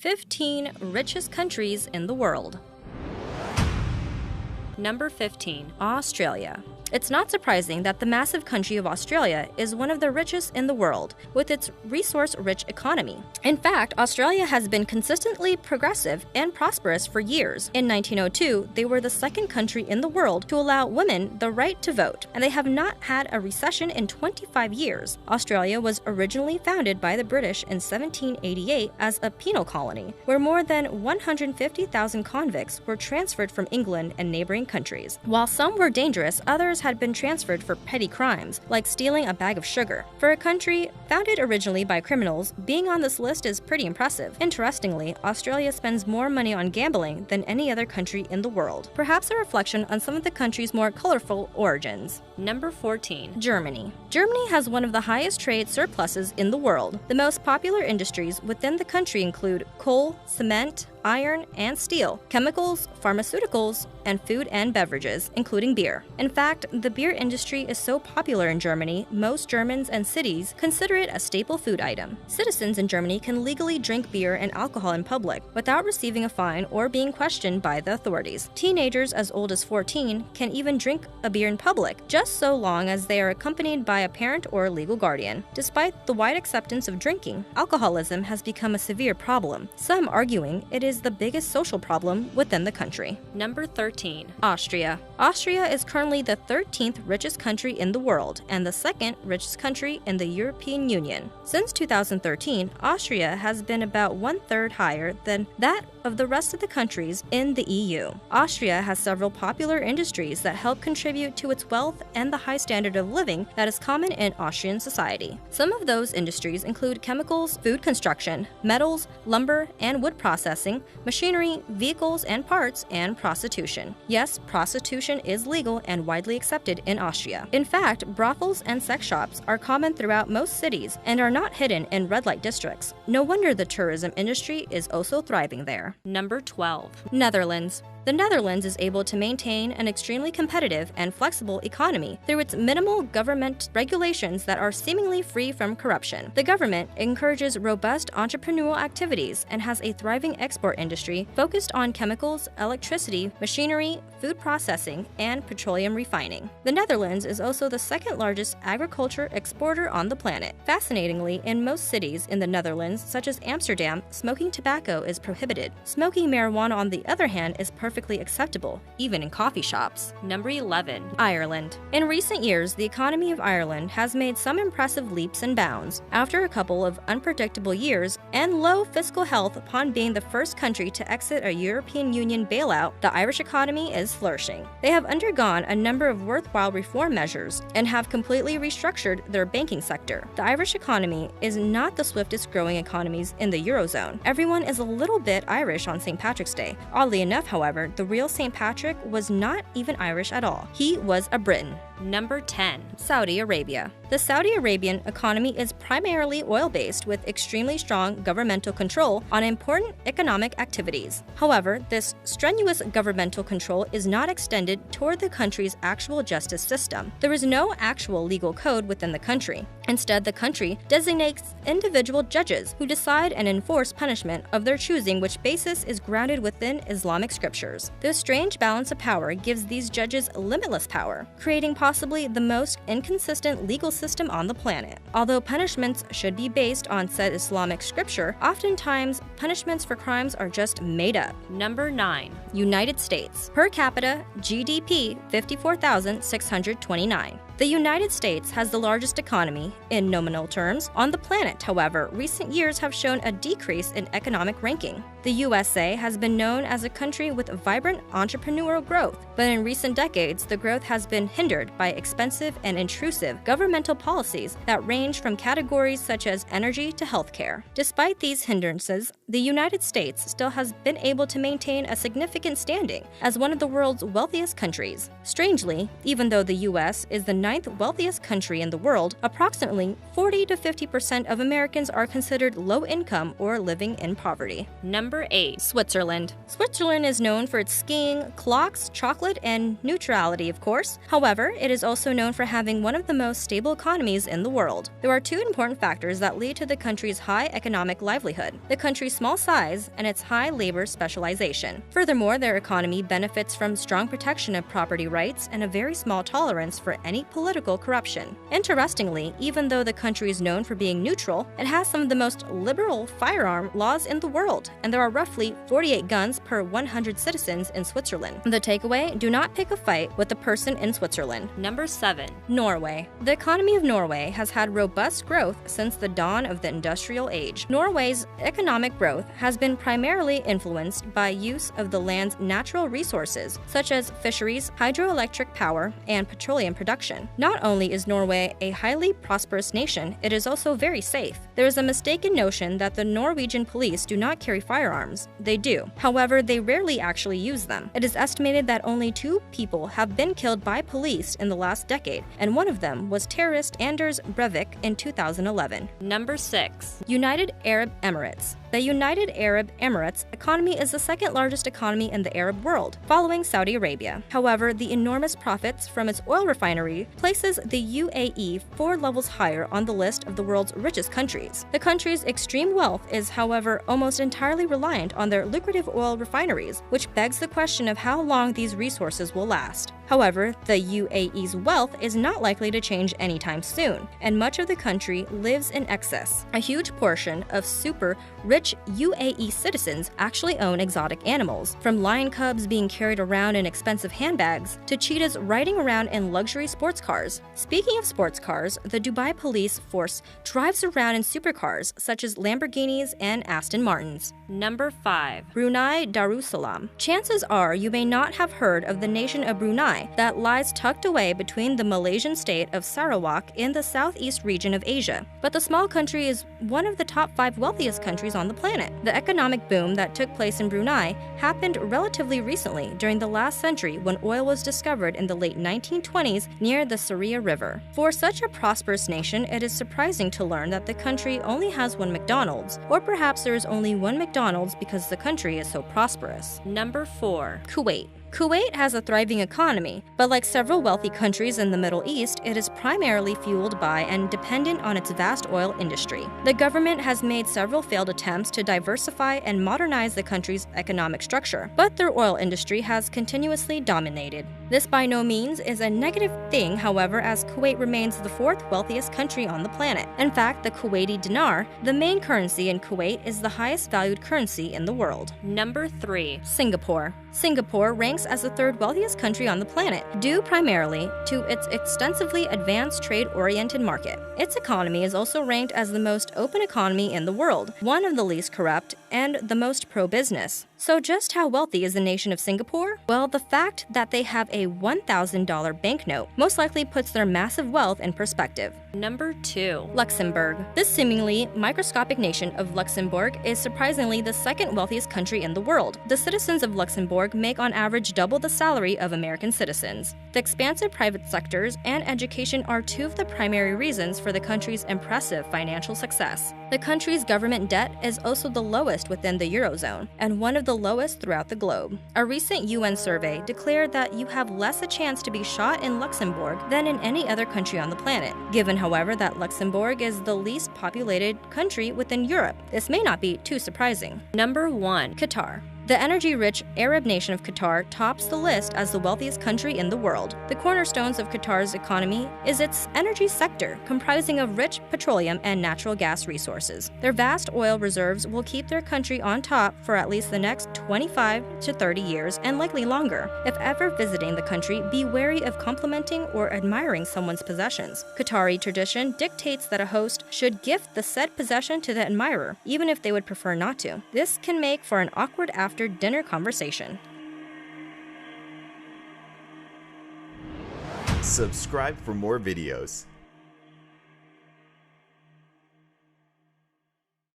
15 richest countries in the world. Number 15. Australia. It's not surprising that the massive country of Australia is one of the richest in the world, with its resource-rich economy. In fact, Australia has been consistently progressive and prosperous for years. In 1902, they were the second country in the world to allow women the right to vote, and they have not had a recession in 25 years. Australia was originally founded by the British in 1788 as a penal colony, where more than 150,000 convicts were transferred from England and neighboring countries. While some were dangerous, others had been transferred for petty crimes, like stealing a bag of sugar. For a country founded originally by criminals, being on this list is pretty impressive. Interestingly, Australia spends more money on gambling than any other country in the world, perhaps a reflection on some of the country's more colorful origins. Number 14. Germany. Germany has one of the highest trade surpluses in the world. The most popular industries within the country include coal, cement, iron and steel, chemicals, pharmaceuticals, and food and beverages, including beer. In fact, the beer industry is so popular in Germany, most Germans and cities consider it a staple food item. Citizens in Germany can legally drink beer and alcohol in public without receiving a fine or being questioned by the authorities. Teenagers as old as 14 can even drink a beer in public, just so long as they are accompanied by a parent or a legal guardian. Despite the wide acceptance of drinking, alcoholism has become a severe problem, some arguing it is the biggest social problem within the country. Number 13. Austria. Austria is currently the 13th richest country in the world and the second richest country in the European Union. Since 2013, Austria has been about 1/3 higher than that of the rest of the countries in the EU. Austria has several popular industries that help contribute to its wealth and the high standard of living that is common in Austrian society. Some of those industries include chemicals, food construction, metals, lumber and wood processing, machinery, vehicles and parts, and prostitution. Yes, prostitution is legal and widely accepted in Austria. In fact, brothels and sex shops are common throughout most cities and are not hidden in red light districts. No wonder the tourism industry is also thriving there. Number 12. Netherlands. The Netherlands is able to maintain an extremely competitive and flexible economy through its minimal government regulations that are seemingly free from corruption. The government encourages robust entrepreneurial activities and has a thriving export industry focused on chemicals, electricity, machinery, food processing, and petroleum refining. The Netherlands is also the second largest agriculture exporter on the planet. Fascinatingly, in most cities in the Netherlands, such as Amsterdam, smoking tobacco is prohibited. Smoking marijuana, on the other hand, is perfectly acceptable, even in coffee shops. Number 11. Ireland. In recent years, the economy of Ireland has made some impressive leaps and bounds. After a couple of unpredictable years and low fiscal health upon being the first country to exit a European Union bailout, the Irish economy is flourishing. They have undergone a number of worthwhile reform measures and have completely restructured their banking sector. The Irish economy is not the swiftest growing economies in the Eurozone. Everyone is a little bit Irish on St. Patrick's Day. Oddly enough, however, the real St. Patrick was not even Irish at all. He was a Briton. Number 10. Saudi Arabia. The Saudi Arabian economy is primarily oil-based with extremely strong governmental control on important economic activities. However, this strenuous governmental control is not extended toward the country's actual justice system. There is no actual legal code within the country. Instead, the country designates individual judges who decide and enforce punishment of their choosing, which basis is grounded within Islamic scriptures. This strange balance of power gives these judges limitless power, creating possibly the most inconsistent legal system on the planet. Although punishments should be based on said Islamic scripture, oftentimes punishments for crimes are just made up. Number 9. United States. Per capita GDP 54,629. The United States has the largest economy, in nominal terms, on the planet. However, recent years have shown a decrease in economic ranking. The USA has been known as a country with vibrant entrepreneurial growth, but in recent decades, the growth has been hindered by expensive and intrusive governmental policies that range from categories such as energy to healthcare. Despite these hindrances, the United States still has been able to maintain a significant standing as one of the world's wealthiest countries. Strangely, even though the US is the ninth wealthiest country in the world, approximately 40 to 50% of Americans are considered low income or living in poverty. Number 8. Switzerland. Switzerland is known for its skiing, clocks, chocolate, and neutrality, of course. However, it is also known for having one of the most stable economies in the world. There are two important factors that lead to the country's high economic livelihood: the country's small size and its high labor specialization. Furthermore, their economy benefits from strong protection of property rights and a very small tolerance for any political corruption. Interestingly, even though the country is known for being neutral, it has some of the most liberal firearm laws in the world, and there are roughly 48 guns per 100 citizens in Switzerland. The takeaway: do not pick a fight with a person in Switzerland. Number 7. Norway. The economy of Norway has had robust growth since the dawn of the industrial age. Norway's economic growth has been primarily influenced by use of the land's natural resources, such as fisheries, hydroelectric power, and petroleum production. Not only is Norway a highly prosperous nation, it is also very safe. There is a mistaken notion that the Norwegian police do not carry firearms. They do. However, they rarely actually use them. It is estimated that only 2 people have been killed by police in the last decade, and one of them was terrorist Anders Breivik in 2011. Number 6. United Arab Emirates. The United Arab Emirates economy is the second largest economy in the Arab world, following Saudi Arabia. However, the enormous profits from its oil refinery places the UAE 4 levels higher on the list of the world's richest countries. The country's extreme wealth is, however, almost entirely reliant on their lucrative oil refineries, which begs the question of how long these resources will last. However, the UAE's wealth is not likely to change anytime soon, and much of the country lives in excess. A huge portion of super rich UAE citizens actually own exotic animals, from lion cubs being carried around in expensive handbags to cheetahs riding around in luxury sports cars. Speaking of sports cars, the Dubai police force drives around in supercars such as Lamborghinis and Aston Martins. Number 5. Brunei Darussalam. Chances are you may not have heard of the nation of Brunei that lies tucked away between the Malaysian state of Sarawak in the southeast region of Asia. But the small country is one of the top 5 wealthiest countries on the planet. The economic boom that took place in Brunei happened relatively recently during the last century when oil was discovered in the late 1920s near the Saria River. For such a prosperous nation, it is surprising to learn that the country only has 1 McDonald's, or perhaps there is only 1 McDonald's because the country is so prosperous. Number 4. Kuwait. Kuwait has a thriving economy, but like several wealthy countries in the Middle East, it is primarily fueled by and dependent on its vast oil industry. The government has made several failed attempts to diversify and modernize the country's economic structure, but their oil industry has continuously dominated. This by no means is a negative thing, however, as Kuwait remains the 4th wealthiest country on the planet. In fact, the Kuwaiti dinar, the main currency in Kuwait, is the highest valued currency in the world. Number 3. Singapore. Singapore ranks as the 3rd wealthiest country on the planet, due primarily to its extensively advanced trade-oriented market. Its economy is also ranked as the most open economy in the world, one of the least corrupt, and the most pro-business. So just how wealthy is the nation of Singapore? Well, the fact that they have a $1,000 banknote most likely puts their massive wealth in perspective. Number 2. Luxembourg. This seemingly microscopic nation of Luxembourg is surprisingly the 2nd wealthiest country in the world. The citizens of Luxembourg make on average double the salary of American citizens. The expansive private sectors and education are 2 of the primary reasons for the country's impressive financial success. The country's government debt is also the lowest within the Eurozone, and one of the lowest throughout the globe. A recent UN survey declared that you have less a chance to be shot in Luxembourg than in any other country on the planet. Given, however, that Luxembourg is the least populated country within Europe, this may not be too surprising. Number 1. Qatar. The energy-rich Arab nation of Qatar tops the list as the wealthiest country in the world. The cornerstones of Qatar's economy is its energy sector, comprising of rich petroleum and natural gas resources. Their vast oil reserves will keep their country on top for at least the next 25 to 30 years and likely longer. If ever visiting the country, be wary of complimenting or admiring someone's possessions. Qatari tradition dictates that a host should gift the said possession to the admirer, even if they would prefer not to. This can make for an awkward after-dinner conversation. Subscribe for more videos.